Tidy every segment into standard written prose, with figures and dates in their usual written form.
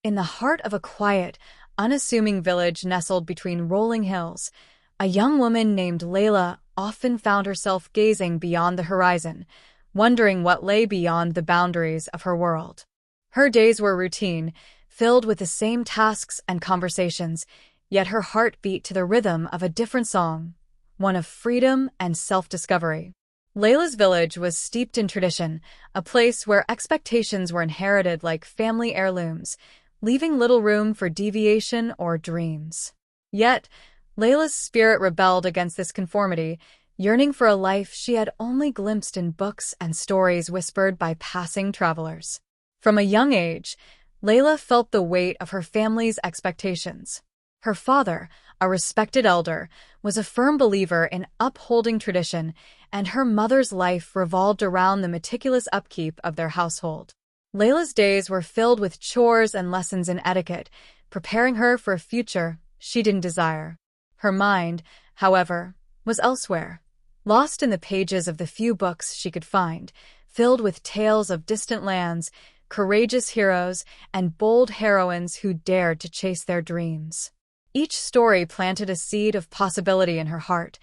In the heart of a quiet, unassuming village nestled between rolling hills, a young woman named Leila often found herself gazing beyond the horizon, wondering what lay beyond the boundaries of her world. Her days were routine, filled with the same tasks and conversations, yet her heart beat to the rhythm of a different song, one of freedom and self-discovery. Leila's village was steeped in tradition, a place where expectations were inherited like family heirlooms, leaving little room for deviation or dreams. Yet, Leila's spirit rebelled against this conformity, yearning for a life she had only glimpsed in books and stories whispered by passing travelers. From a young age, Leila felt the weight of her family's expectations. Her father, a respected elder, was a firm believer in upholding tradition, and her mother's life revolved around the meticulous upkeep of their household. Leila's days were filled with chores and lessons in etiquette, preparing her for a future she didn't desire. Her mind, however, was elsewhere, lost in the pages of the few books she could find, filled with tales of distant lands, courageous heroes, and bold heroines who dared to chase their dreams. Each story planted a seed of possibility in her heart,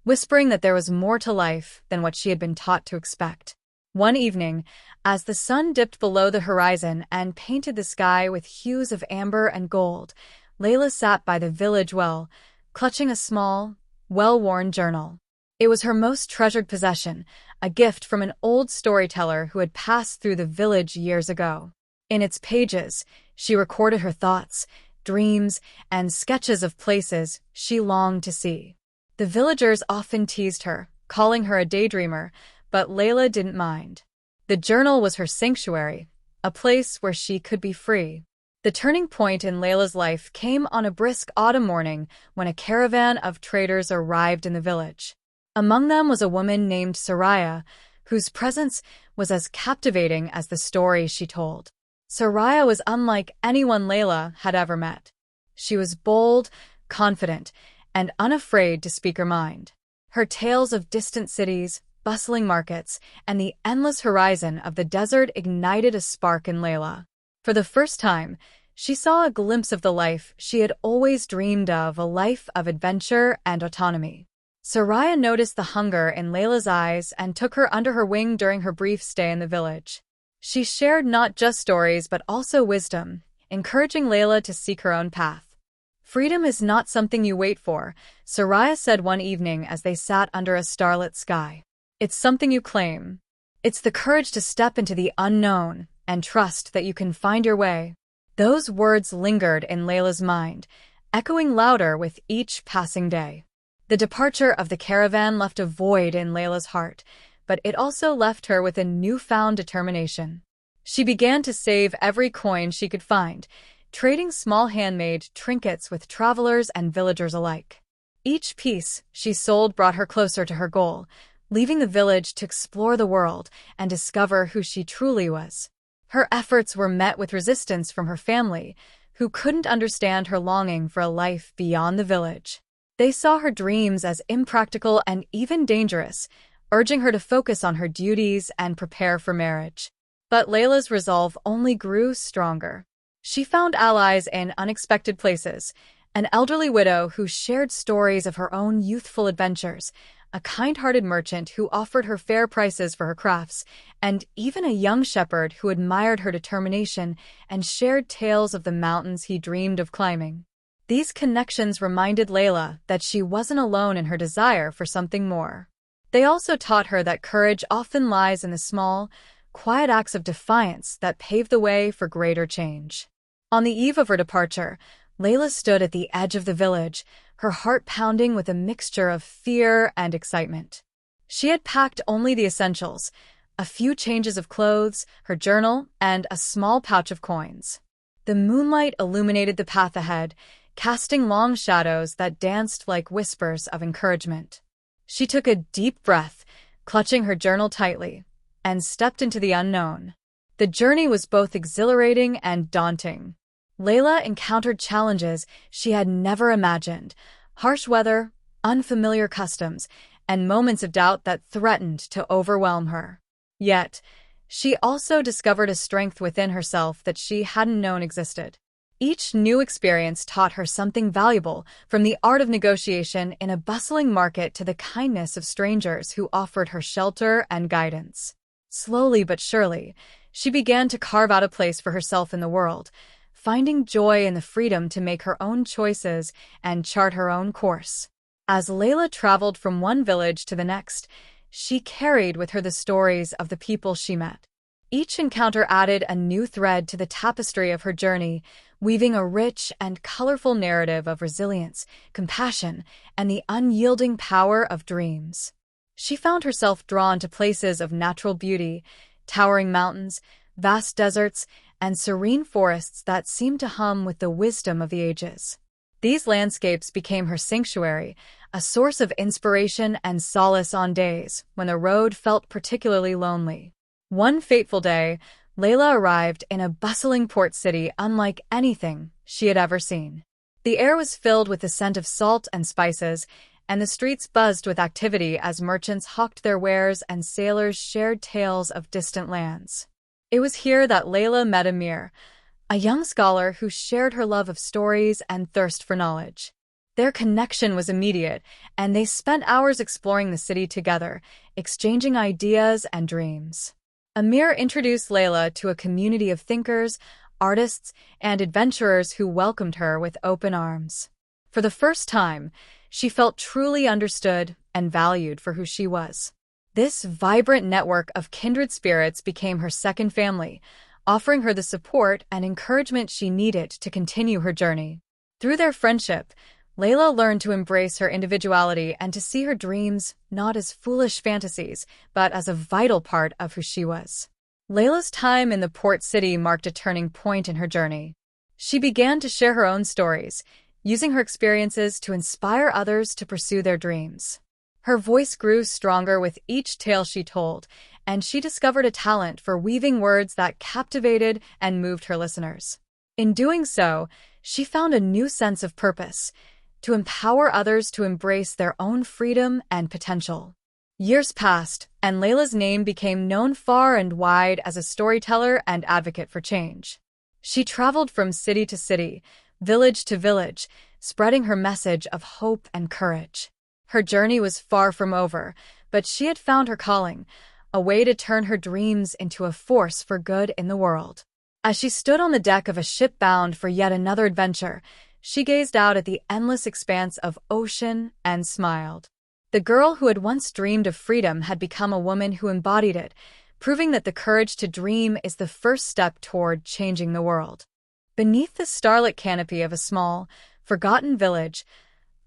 whispering that there was more to life than what she had been taught to expect. One evening, as the sun dipped below the horizon and painted the sky with hues of amber and gold, Leila sat by the village well, clutching a small, well-worn journal. It was her most treasured possession, a gift from an old storyteller who had passed through the village years ago. In its pages, she recorded her thoughts, dreams, and sketches of places she longed to see. The villagers often teased her, calling her a daydreamer, but Leila didn't mind. The journal was her sanctuary, a place where she could be free. The turning point in Leila's life came on a brisk autumn morning when a caravan of traders arrived in the village. Among them was a woman named Soraya, whose presence was as captivating as the story she told. Soraya was unlike anyone Leila had ever met. She was bold, confident, and unafraid to speak her mind. Her tales of distant cities, bustling markets, and the endless horizon of the desert ignited a spark in Leila. For the first time, she saw a glimpse of the life she had always dreamed of, a life of adventure and autonomy. Soraya noticed the hunger in Leila's eyes and took her under her wing during her brief stay in the village. She shared not just stories but also wisdom, encouraging Leila to seek her own path. "Freedom is not something you wait for," Soraya said one evening as they sat under a starlit sky. "It's something you claim. It's the courage to step into the unknown and trust that you can find your way." Those words lingered in Leila's mind, echoing louder with each passing day. The departure of the caravan left a void in Leila's heart, but it also left her with a newfound determination. She began to save every coin she could find, trading small handmade trinkets with travelers and villagers alike. Each piece she sold brought her closer to her goal, leaving the village to explore the world and discover who she truly was. Her efforts were met with resistance from her family, who couldn't understand her longing for a life beyond the village. They saw her dreams as impractical and even dangerous, urging her to focus on her duties and prepare for marriage. But Leila's resolve only grew stronger. She found allies in unexpected places, an elderly widow who shared stories of her own youthful adventures, a kind-hearted merchant who offered her fair prices for her crafts, and even a young shepherd who admired her determination and shared tales of the mountains he dreamed of climbing. These connections reminded Leila that she wasn't alone in her desire for something more. They also taught her that courage often lies in the small, quiet acts of defiance that pave the way for greater change. On the eve of her departure, Leila stood at the edge of the village, her heart pounding with a mixture of fear and excitement. She had packed only the essentials, a few changes of clothes, her journal, and a small pouch of coins. The moonlight illuminated the path ahead, casting long shadows that danced like whispers of encouragement. She took a deep breath, clutching her journal tightly, and stepped into the unknown. The journey was both exhilarating and daunting. Leila encountered challenges she had never imagined: harsh weather, unfamiliar customs, and moments of doubt that threatened to overwhelm her. Yet, she also discovered a strength within herself that she hadn't known existed. Each new experience taught her something valuable, from the art of negotiation in a bustling market to the kindness of strangers who offered her shelter and guidance. Slowly but surely, she began to carve out a place for herself in the world, finding joy in the freedom to make her own choices and chart her own course. As Leila traveled from one village to the next, she carried with her the stories of the people she met. Each encounter added a new thread to the tapestry of her journey, weaving a rich and colorful narrative of resilience, compassion, and the unyielding power of dreams. She found herself drawn to places of natural beauty, towering mountains, vast deserts, and serene forests that seemed to hum with the wisdom of the ages. These landscapes became her sanctuary, a source of inspiration and solace on days when the road felt particularly lonely. One fateful day, Leila arrived in a bustling port city unlike anything she had ever seen. The air was filled with the scent of salt and spices, and the streets buzzed with activity as merchants hawked their wares and sailors shared tales of distant lands. It was here that Leila met Amir, a young scholar who shared her love of stories and thirst for knowledge. Their connection was immediate, and they spent hours exploring the city together, exchanging ideas and dreams. Amir introduced Leila to a community of thinkers, artists, and adventurers who welcomed her with open arms. For the first time, she felt truly understood and valued for who she was. This vibrant network of kindred spirits became her second family, offering her the support and encouragement she needed to continue her journey. Through their friendship, Leila learned to embrace her individuality and to see her dreams not as foolish fantasies, but as a vital part of who she was. Leila's time in the port city marked a turning point in her journey. She began to share her own stories, using her experiences to inspire others to pursue their dreams. Her voice grew stronger with each tale she told, and she discovered a talent for weaving words that captivated and moved her listeners. In doing so, she found a new sense of purpose, to empower others to embrace their own freedom and potential. Years passed, and Leila's name became known far and wide as a storyteller and advocate for change. She traveled from city to city, village to village, spreading her message of hope and courage. Her journey was far from over, but she had found her calling, a way to turn her dreams into a force for good in the world. As she stood on the deck of a ship bound for yet another adventure, she gazed out at the endless expanse of ocean and smiled. The girl who had once dreamed of freedom had become a woman who embodied it, proving that the courage to dream is the first step toward changing the world. Beneath the starlit canopy of a small, forgotten village,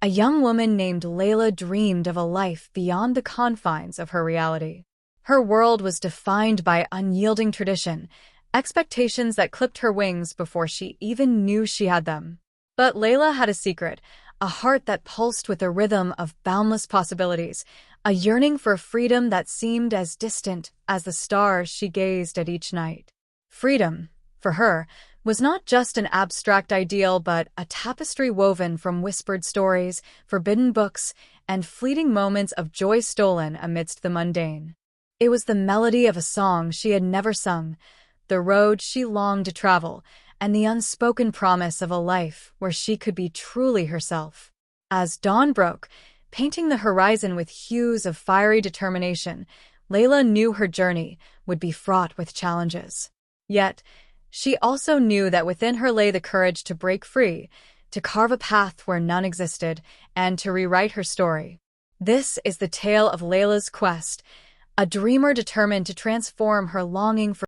a young woman named Leila dreamed of a life beyond the confines of her reality. Her world was defined by unyielding tradition, expectations that clipped her wings before she even knew she had them. But Leila had a secret, a heart that pulsed with the rhythm of boundless possibilities, a yearning for freedom that seemed as distant as the stars she gazed at each night. Freedom, for her, was not just an abstract ideal but a tapestry woven from whispered stories, forbidden books, and fleeting moments of joy stolen amidst the mundane. It was the melody of a song she had never sung, the road she longed to travel, and the unspoken promise of a life where she could be truly herself. As dawn broke, painting the horizon with hues of fiery determination, Leila knew her journey would be fraught with challenges. Yet, she also knew that within her lay the courage to break free, to carve a path where none existed, and to rewrite her story. This is the tale of Leila's quest, a dreamer determined to transform her longing for